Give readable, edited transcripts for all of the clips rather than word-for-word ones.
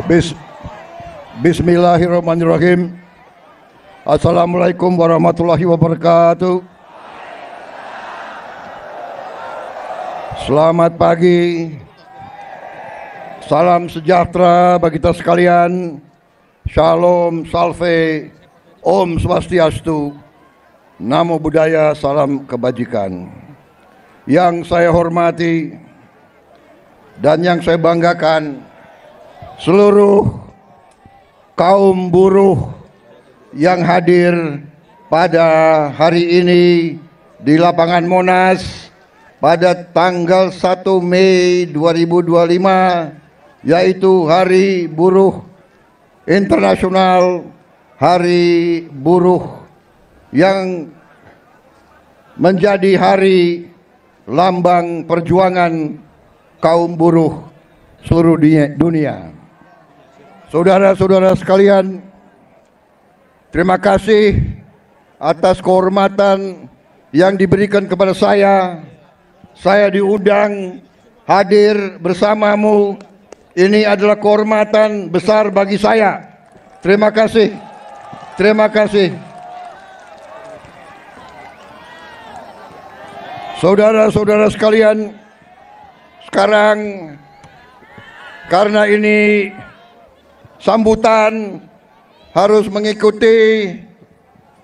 Bis Bismillahirrahmanirrahim. Assalamualaikum warahmatullahi wabarakatuh. Selamat pagi. Salam sejahtera bagi kita sekalian. Shalom, salve, Om Swastiastu, Namo Buddhaya, salam kebajikan. Yang saya hormati dan yang saya banggakan, seluruh kaum buruh yang hadir pada hari ini di lapangan Monas pada tanggal 1 Mei 2025, yaitu Hari Buruh Internasional, Hari Buruh yang menjadi hari lambang perjuangan kaum buruh seluruh dunia. Saudara-saudara sekalian, terima kasih atas kehormatan yang diberikan kepada saya. Saya diundang hadir bersamamu. Ini adalah kehormatan besar bagi saya. Terima kasih. Terima kasih. Saudara-saudara sekalian, sekarang karena ini sambutan harus mengikuti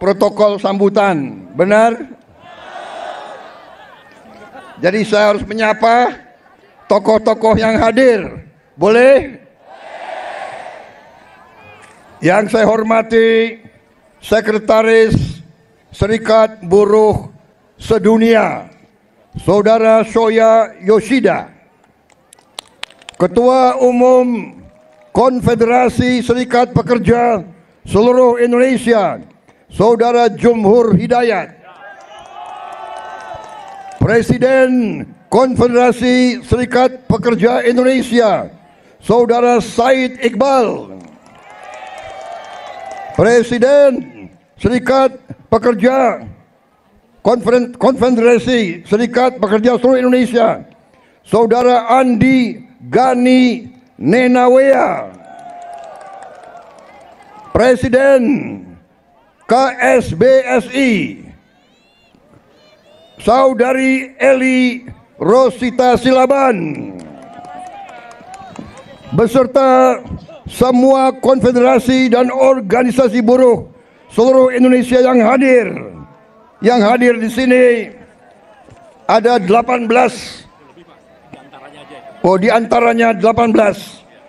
protokol sambutan, benar? Jadi saya harus menyapa tokoh-tokoh yang hadir. Boleh? Yang saya hormati Sekretaris Serikat Buruh Sedunia, Saudara Shoya Yoshida. Ketua Umum Konfederasi Serikat Pekerja Seluruh Indonesia, Saudara Jumhur Hidayat. Presiden Konfederasi Serikat Pekerja Indonesia, Saudara Said Iqbal. Presiden Serikat Pekerja Konfederasi Serikat Pekerja Seluruh Indonesia, Saudara Andi Gani Nenawea. Presiden KSBSI, Saudari Eli Rosita Silaban, beserta semua konfederasi dan organisasi buruh seluruh Indonesia yang hadir. Yang hadir di sini ada 18. Oh, di antaranya 18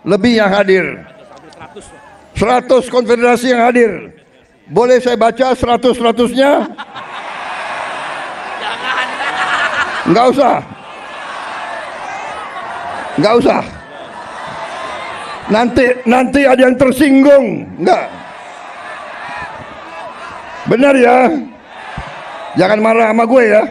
lebih yang hadir. 100 konfederasi yang hadir. Boleh saya baca 100-100-nya? Enggak usah. Enggak usah. Nanti ada yang tersinggung. Enggak. Benar ya? Jangan marah sama gue ya.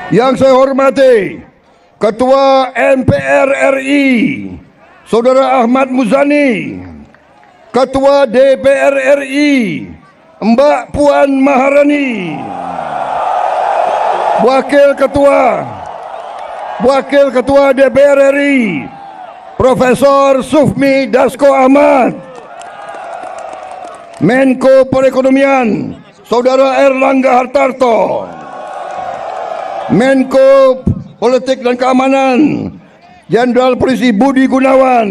Yang saya hormati Ketua MPR RI, Saudara Ahmad Muzani. Ketua DPR RI, Mbak Puan Maharani. Wakil Ketua DPR RI, Profesor Sufmi Dasko Ahmad. Menko Perekonomian, Saudara Erlangga Hartarto. Menko Politik dan Keamanan, Jenderal Polisi Budi Gunawan.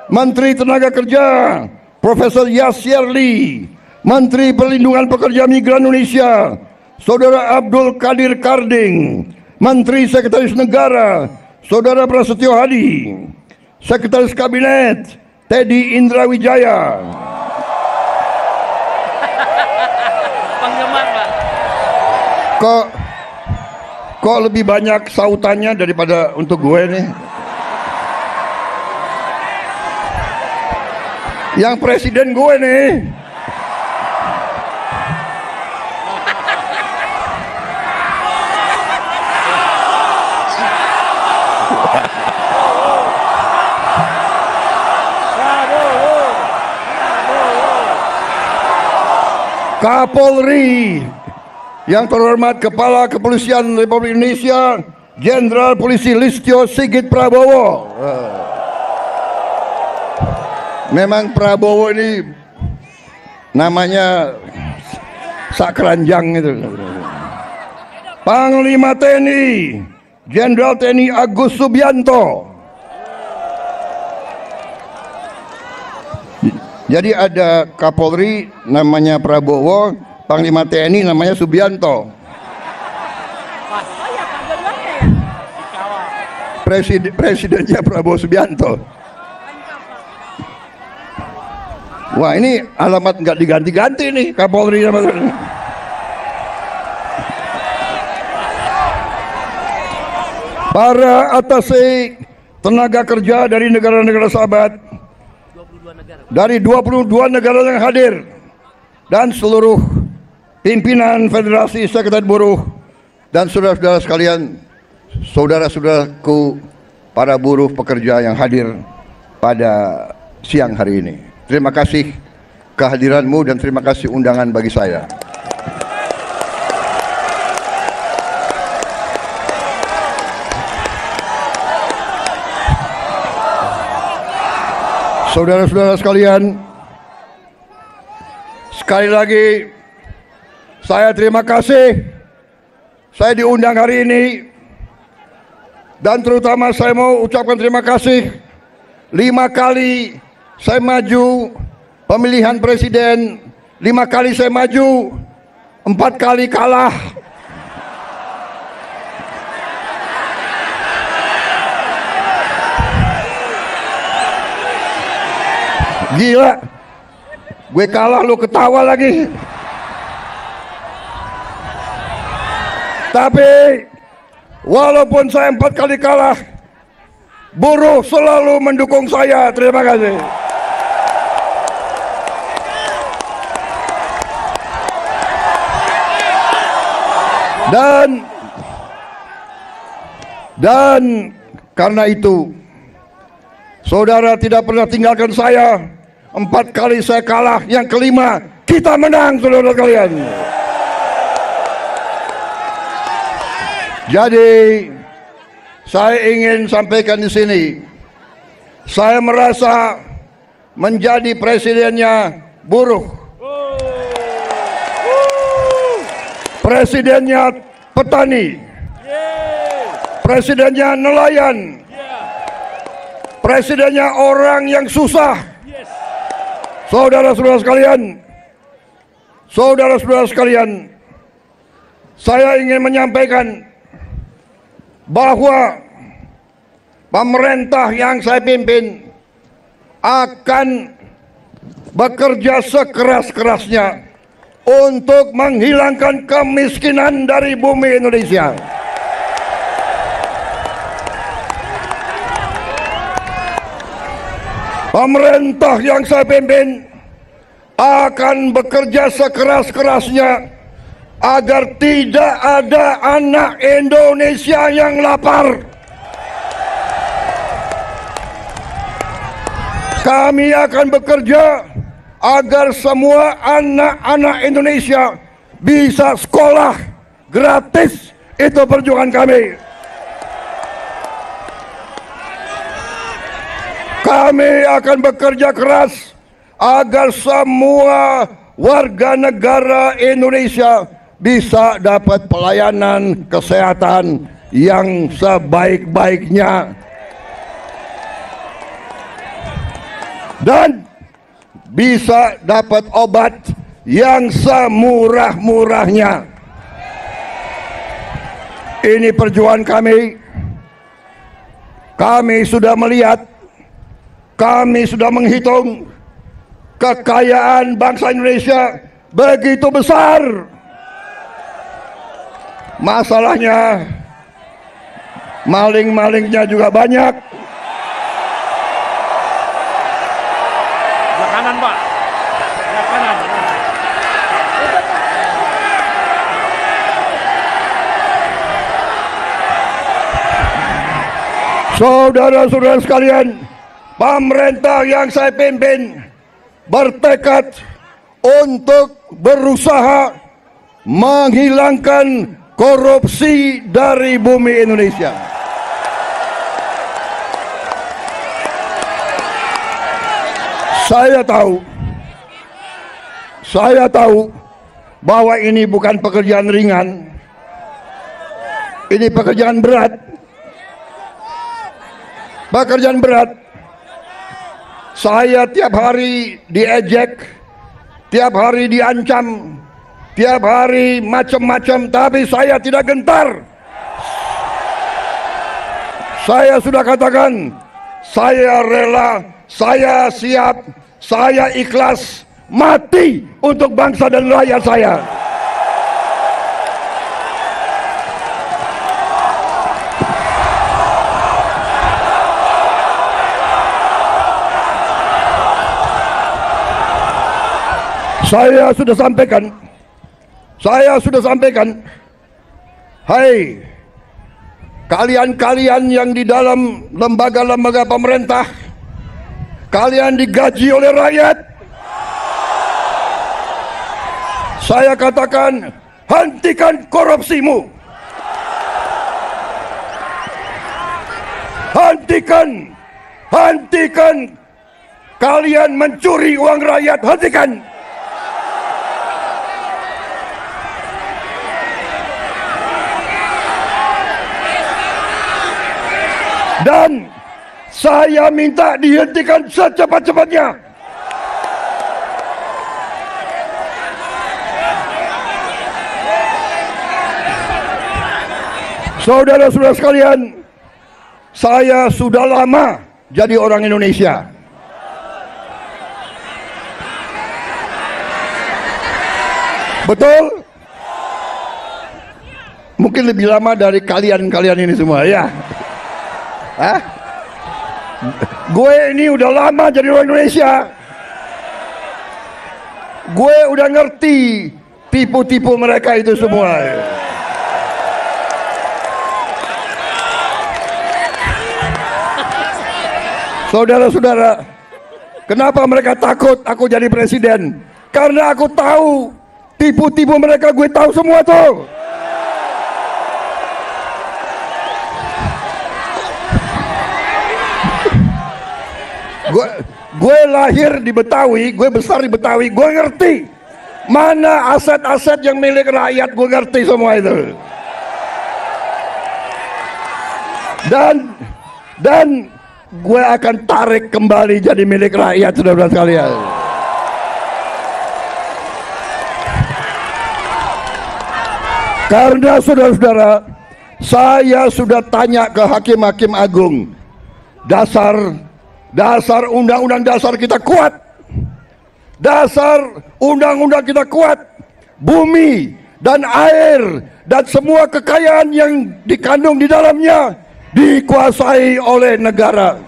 Menteri Tenaga Kerja, Profesor Yasyerli. Menteri Perlindungan Pekerja Migran Indonesia, Saudara Abdul Qadir Karding. Menteri Sekretaris Negara, Saudara Prasetyo Hadi. Sekretaris Kabinet, Teddy Indra Wijaya. Penggemar, Pak. Kok lebih banyak sautannya daripada untuk gue nih? Yang presiden gue nih. Kapolri Yang terhormat Kepala Kepolisian Republik Indonesia Jenderal Polisi Listio Sigit Prabowo. Memang Prabowo ini namanya sakranjang itu. Panglima TNI Jenderal TNI Agus Subianto. Jadi ada Kapolri namanya Prabowo, Panglima TNI namanya Subianto. Presidennya Prabowo Subianto. Wah, ini alamat nggak diganti-ganti nih Kapolri sama. Para atase tenaga kerja dari negara-negara sahabat, dari 22 negara yang hadir, dan seluruh pimpinan Federasi Sekretariat Buruh, dan saudara-saudara sekalian, saudara-saudaraku para buruh pekerja yang hadir pada siang hari ini. Terima kasih kehadiranmu dan terima kasih undangan bagi saya. Saudara-saudara sekalian, sekali lagi saya terima kasih saya diundang hari ini, dan terutama saya mau ucapkan terima kasih 5 kali saya maju pemilihan presiden, 5 kali saya maju, 4 kali kalah. Gila, gue kalah lu ketawa lagi. Tapi walaupun saya 4 kali kalah, buruh selalu mendukung saya. Terima kasih. Dan karena itu, saudara tidak pernah tinggalkan saya. 4 kali saya kalah, yang kelima kita menang, saudara kalian. Jadi saya ingin sampaikan di sini, saya merasa menjadi presidennya buruh, presidennya petani, presidennya nelayan, presidennya orang yang susah. Saudara-saudara sekalian, saya ingin menyampaikan bahwa pemerintah yang saya pimpin akan bekerja sekeras-kerasnya untuk menghilangkan kemiskinan dari bumi Indonesia. Pemerintah yang saya pimpin akan bekerja sekeras-kerasnya agar tidak ada anak Indonesia yang lapar. Kami akan bekerja agar semua anak-anak Indonesia bisa sekolah gratis. Itu perjuangan kami. Kami akan bekerja keras agar semua warga negara Indonesia bisa dapat pelayanan kesehatan yang sebaik-baiknya dan bisa dapat obat yang semurah-murahnya. Ini perjuangan kami. Kami sudah melihat, kami sudah menghitung kekayaan bangsa Indonesia begitu besar. Masalahnya maling-malingnya juga banyak. Sebelah kanan, Pak. Sebelah kanan. Saudara-saudara sekalian, pemerintah yang saya pimpin bertekad untuk berusaha menghilangkan korupsi dari bumi Indonesia. Saya tahu bahwa ini bukan pekerjaan ringan. Ini pekerjaan berat. Pekerjaan berat. Saya tiap hari diejek, tiap hari diancam, tiap hari macam-macam, tapi saya tidak gentar. Saya sudah katakan, saya rela, saya siap, saya ikhlas mati untuk bangsa dan rakyat saya. Saya sudah sampaikan, hai kalian-kalian yang di dalam lembaga-lembaga pemerintah, kalian digaji oleh rakyat. Saya katakan, hentikan korupsimu. Hentikan kalian mencuri uang rakyat, hentikan. Dan saya minta dihentikan secepat-cepatnya. Saudara-saudara sekalian, saya sudah lama jadi orang Indonesia. Betul? Mungkin lebih lama dari kalian-kalian ini semua, ya. Hah? Gue ini udah lama jadi orang Indonesia. Gue udah ngerti tipu-tipu mereka itu semua. Saudara-saudara, kenapa mereka takut aku jadi presiden? Karena aku tahu tipu-tipu mereka, gue tahu semua tuh. Gue lahir di Betawi, gue besar di Betawi, gue ngerti mana aset-aset yang milik rakyat, gue ngerti semua itu. Dan gue akan tarik kembali jadi milik rakyat, saudara-saudara sekalian. Karena saudara-saudara, saya sudah tanya ke hakim-hakim agung, dasar undang-undang dasar kita kuat, dasar undang-undang kita kuat, bumi dan air dan semua kekayaan yang dikandung di dalamnya dikuasai oleh negara.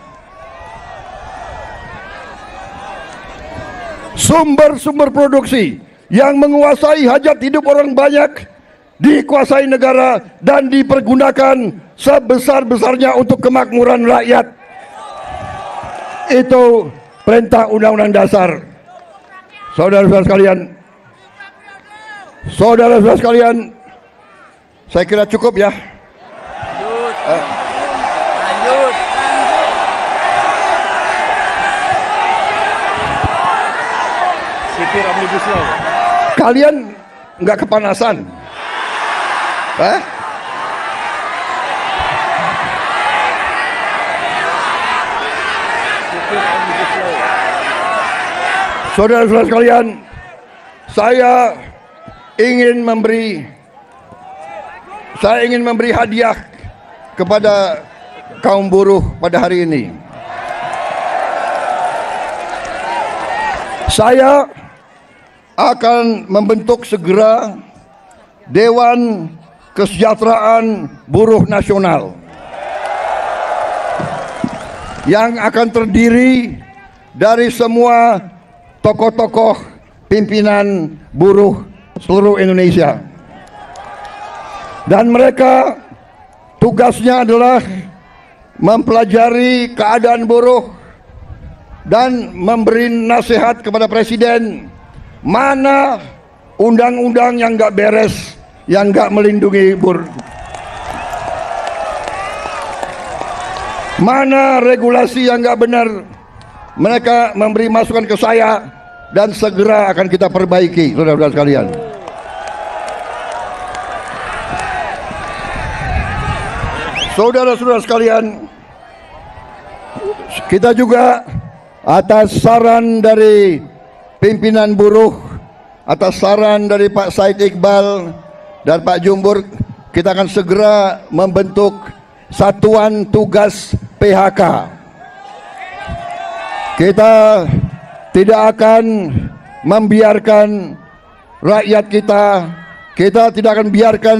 Sumber-sumber produksi yang menguasai hajat hidup orang banyak dikuasai negara dan dipergunakan sebesar-besarnya untuk kemakmuran rakyat. Itu perintah undang-undang dasar. Saudara-saudara sekalian, saya kira cukup ya. Lanjut. Sipir Omnibus Law. Kalian nggak kepanasan? Saudara-saudara sekalian, saya ingin memberi hadiah kepada kaum buruh pada hari ini. Saya akan membentuk segera Dewan Kesejahteraan Buruh Nasional yang akan terdiri dari semua tokoh-tokoh pimpinan buruh seluruh Indonesia. Dan mereka tugasnya adalah mempelajari keadaan buruh dan memberi nasihat kepada presiden mana undang-undang yang nggak beres, yang nggak melindungi buruh. Mana regulasi yang nggak benar, mereka memberi masukan ke saya dan segera akan kita perbaiki, saudara-saudara sekalian. Saudara-saudara sekalian, kita juga atas saran dari pimpinan buruh, atas saran dari Pak Said Iqbal dan Pak Jumbur, kita akan segera membentuk Satuan Tugas PHK. Kita tidak akan membiarkan rakyat kita tidak akan biarkan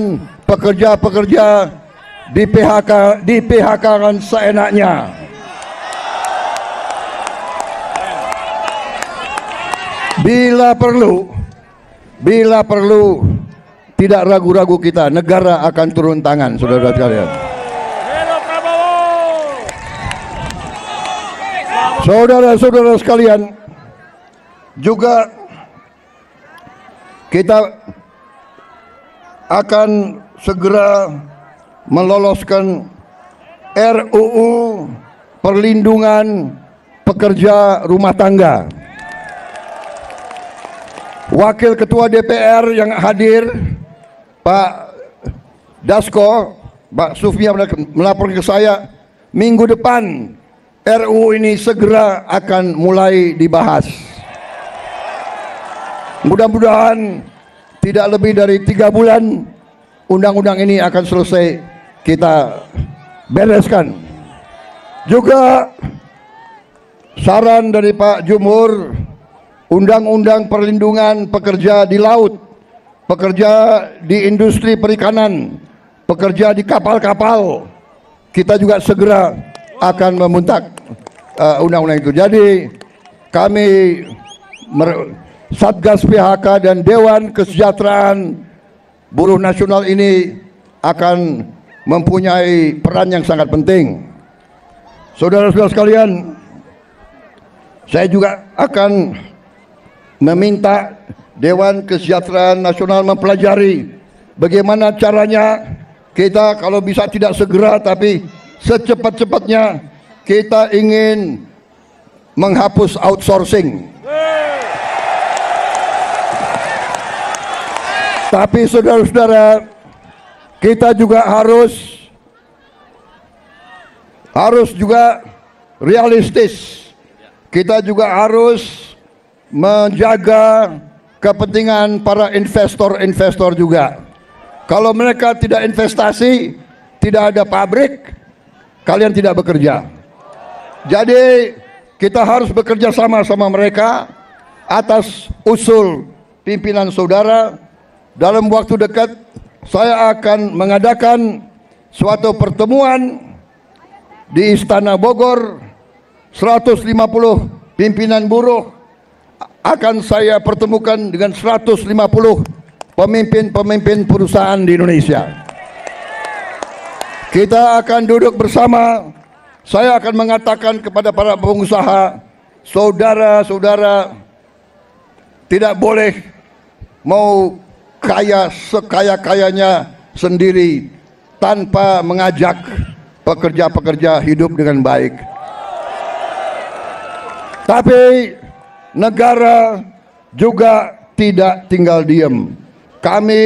pekerja-pekerja di PHK kan seenaknya. Bila perlu tidak ragu-ragu kita, negara akan turun tangan, saudara-saudara sekalian. Saudara-saudara sekalian, juga kita akan segera meloloskan RUU perlindungan pekerja rumah tangga. Wakil Ketua DPR yang hadir, Pak Dasko, Pak Sufmi melapor ke saya, minggu depan RUU ini segera akan mulai dibahas. Mudah-mudahan tidak lebih dari 3 bulan undang-undang ini akan selesai kita bereskan. Juga saran dari Pak Jumhur, undang-undang perlindungan pekerja di laut, pekerja di industri perikanan, pekerja di kapal-kapal, kita juga segera akan membentuk undang-undang itu. Jadi kami Satgas PHK dan Dewan Kesejahteraan Buruh Nasional ini akan mempunyai peran yang sangat penting. Saudara-saudara sekalian, saya juga akan meminta Dewan Kesejahteraan Nasional mempelajari bagaimana caranya kita kalau bisa tidak segera tapi secepat-cepatnya kita ingin menghapus outsourcing. Tapi saudara-saudara, kita juga harus juga realistis. Kita juga harus menjaga kepentingan para investor juga. Kalau mereka tidak investasi, tidak ada pabrik, kalian tidak bekerja. Jadi kita harus bekerja sama mereka atas usul pimpinan saudara. Dalam waktu dekat saya akan mengadakan suatu pertemuan di Istana Bogor. 150 pimpinan buruh akan saya pertemukan dengan 150 pemimpin-pemimpin perusahaan di Indonesia. Kita akan duduk bersama. Saya akan mengatakan kepada para pengusaha, saudara-saudara tidak boleh mau kaya sekaya-kayanya sendiri tanpa mengajak pekerja-pekerja hidup dengan baik. Tapi negara juga tidak tinggal diam. Kami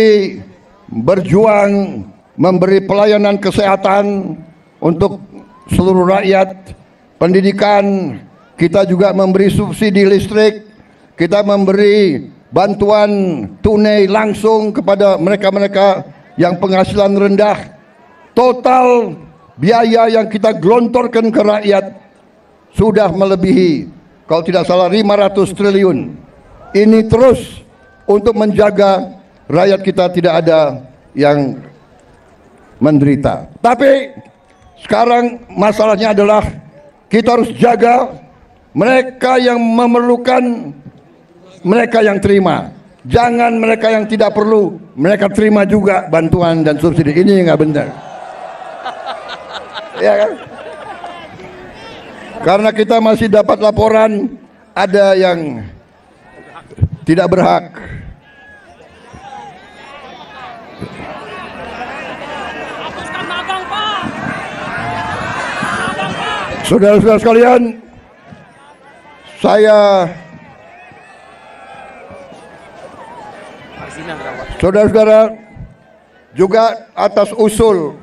berjuang memberi pelayanan kesehatan untuk seluruh rakyat, pendidikan, kita juga memberi subsidi listrik, kita memberi bantuan tunai langsung kepada mereka-mereka yang penghasilan rendah. Total biaya yang kita gelontorkan ke rakyat sudah melebihi, kalau tidak salah, 500 triliun. Ini terus untuk menjaga rakyat kita tidak ada yang menderita. Tapi sekarang masalahnya adalah kita harus jaga mereka yang memerlukan, mereka yang terima. Jangan mereka yang tidak perlu mereka terima juga bantuan dan subsidi. Ini nggak benar. Ya kan? Karena kita masih dapat laporan ada yang tidak berhak. Saudara-saudara sekalian, saudara-saudara, juga atas usul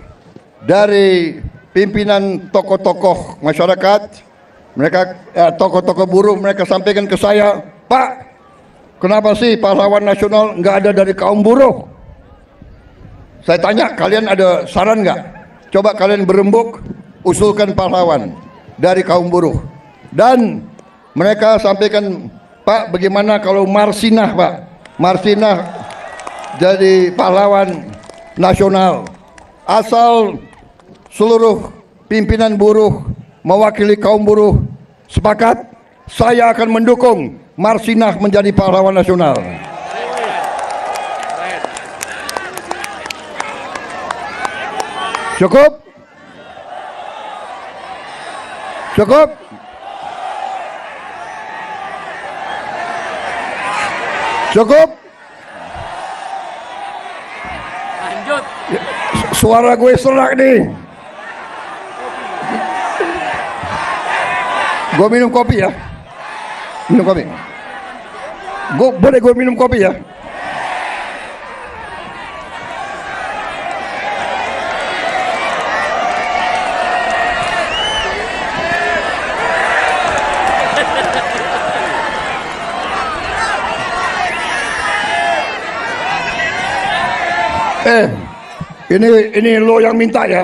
dari pimpinan tokoh-tokoh masyarakat, mereka tokoh-tokoh buruh, mereka sampaikan ke saya, Pak, kenapa sih pahlawan nasional nggak ada dari kaum buruh? Saya tanya, kalian ada saran nggak? Coba kalian berembuk, usulkan pahlawan dari kaum buruh. Dan mereka sampaikan, Pak, bagaimana kalau Marsinah, Pak? Marsinah jadi pahlawan nasional. Asal seluruh pimpinan buruh mewakili kaum buruh sepakat, saya akan mendukung Marsinah menjadi pahlawan nasional. Cukup? Cukup? Cukup? Lanjut. Suara gue serak nih. Gue minum kopi ya. Minum kopi. Boleh gue minum kopi ya? Ini lo yang minta ya.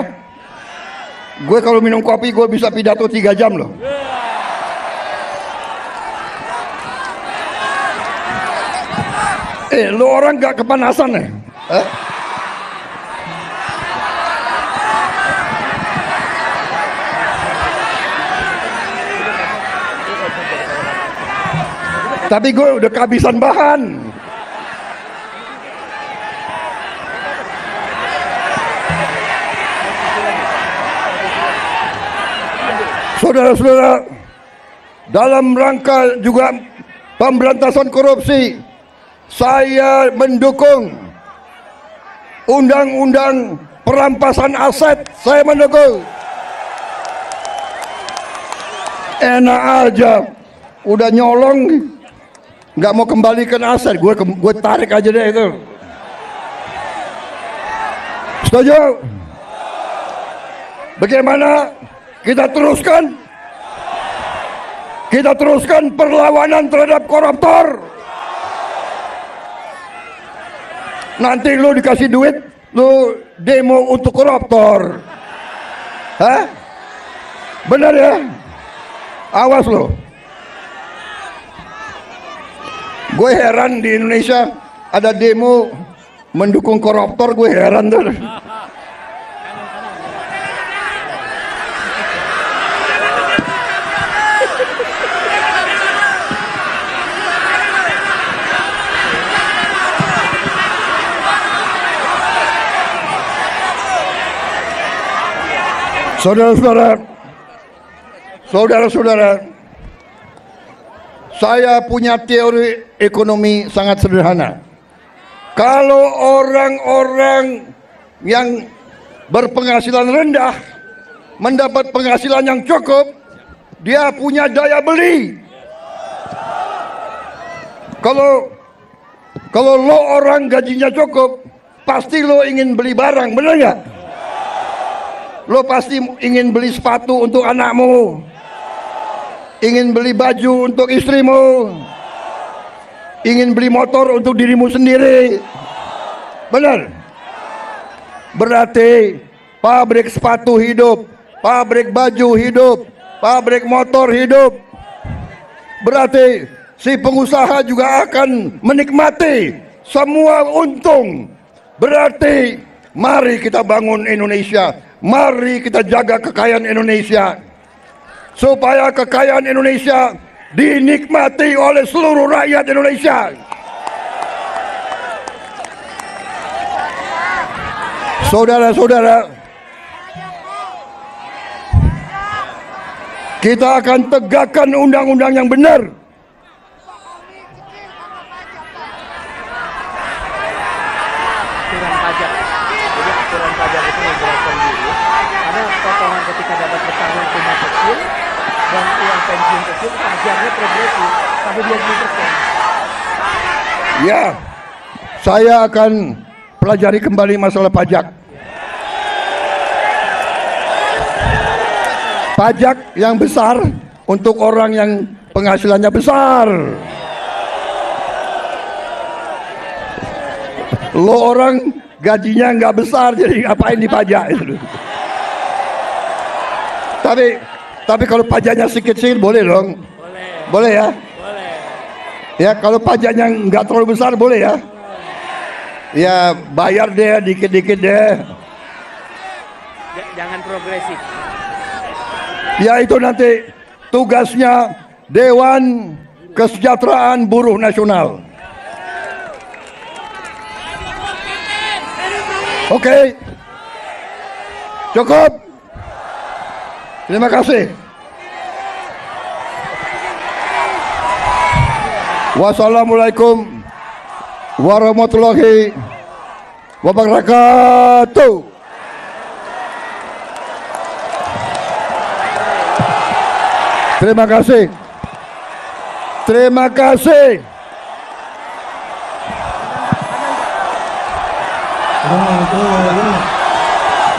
Gue kalau minum kopi gue bisa pidato 3 jam loh. Lo orang gak kepanasan ya? Tapi gue udah kehabisan bahan. Saudara-saudara, dalam rangka juga pemberantasan korupsi, saya mendukung undang-undang perampasan aset. Saya mendukung. Enak aja, udah nyolong, nggak mau kembalikan aset, gue tarik aja deh itu. Setuju? Bagaimana? Kita teruskan perlawanan terhadap koruptor. Nanti lu dikasih duit, lu demo untuk koruptor. Hah? Benar ya? Awas lo. Gue heran di Indonesia ada demo mendukung koruptor, gue heran tuh. Saudara-saudara, saya punya teori ekonomi sangat sederhana. Kalau orang-orang yang berpenghasilan rendah mendapat penghasilan yang cukup, dia punya daya beli. Kalau lo orang gajinya cukup, pasti lo ingin beli barang, benar nggak? Lo pasti ingin beli sepatu untuk anakmu, ingin beli baju untuk istrimu, ingin beli motor untuk dirimu sendiri. Benar? Berarti pabrik sepatu hidup, pabrik baju hidup, pabrik motor hidup. Berarti si pengusaha juga akan menikmati semua untung. Berarti mari kita bangun Indonesia. Mari kita jaga kekayaan Indonesia, supaya kekayaan Indonesia dinikmati oleh seluruh rakyat Indonesia. Saudara-saudara, kita akan tegakkan undang-undang yang benar. Aturan pajak. Jadi aturan pajak itu menjelaskan dulu. Ada potongan ketika dapat pesangon rumah kecil, Sampai 20%. Ya, saya akan pelajari kembali masalah pajak. Pajak yang besar untuk orang yang penghasilannya besar. Lo orang gajinya nggak besar, jadi ngapain dipajak itu? Tapi kalau pajaknya sedikit-sedikit boleh dong. Boleh ya? Boleh. Ya kalau pajaknya nggak terlalu besar boleh ya? Ya bayar deh dikit-dikit deh. Jangan progresif. Ya itu nanti tugasnya Dewan Kesejahteraan Buruh Nasional. Oke, cukup. Terima kasih. Wassalamualaikum warahmatullahi wabarakatuh. Terima kasih. Terima kasih.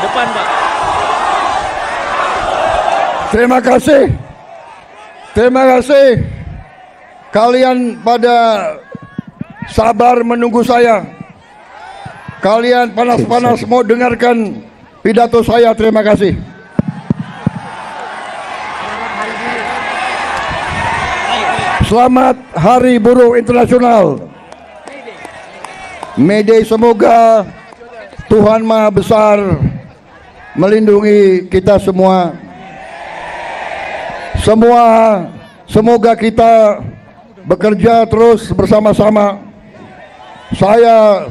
Depan, Pak. Terima kasih. Terima kasih. Kalian pada sabar menunggu saya. Kalian panas-panas mau dengarkan pidato saya. Terima kasih. Selamat Hari Buruh Internasional. May Day, semoga Tuhan Maha Besar melindungi kita semua. Semoga kita bekerja terus bersama-sama. Saya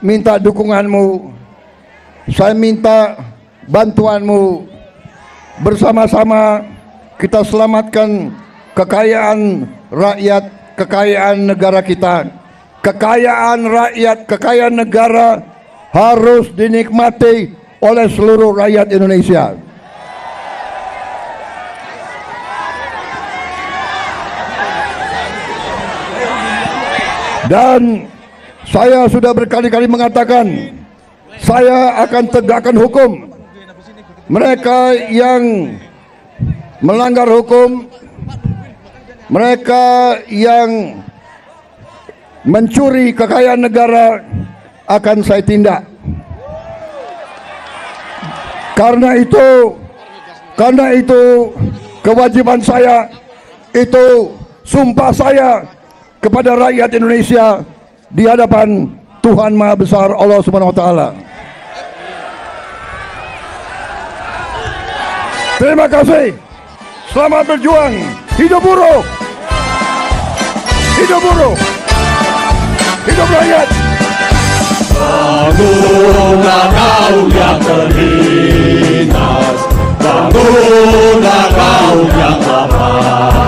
minta dukunganmu. Saya minta bantuanmu. Bersama-sama kita selamatkan kekayaan rakyat, kekayaan negara kita. Kekayaan rakyat, kekayaan negara harus dinikmati oleh seluruh rakyat Indonesia. Dan saya sudah berkali-kali mengatakan, saya akan tegakkan hukum. Mereka yang melanggar hukum, mereka yang mencuri kekayaan negara akan saya tindak. Karena itu kewajiban saya, itu sumpah saya kepada rakyat Indonesia di hadapan Tuhan Maha Besar Allah Subhanahu wa taala. Terima kasih. Selamat berjuang. Hidup buruh. Hidup buruh. Hidup rakyat. Bangunlah kaum yang terlintas, bangunlah kaum yang lapar.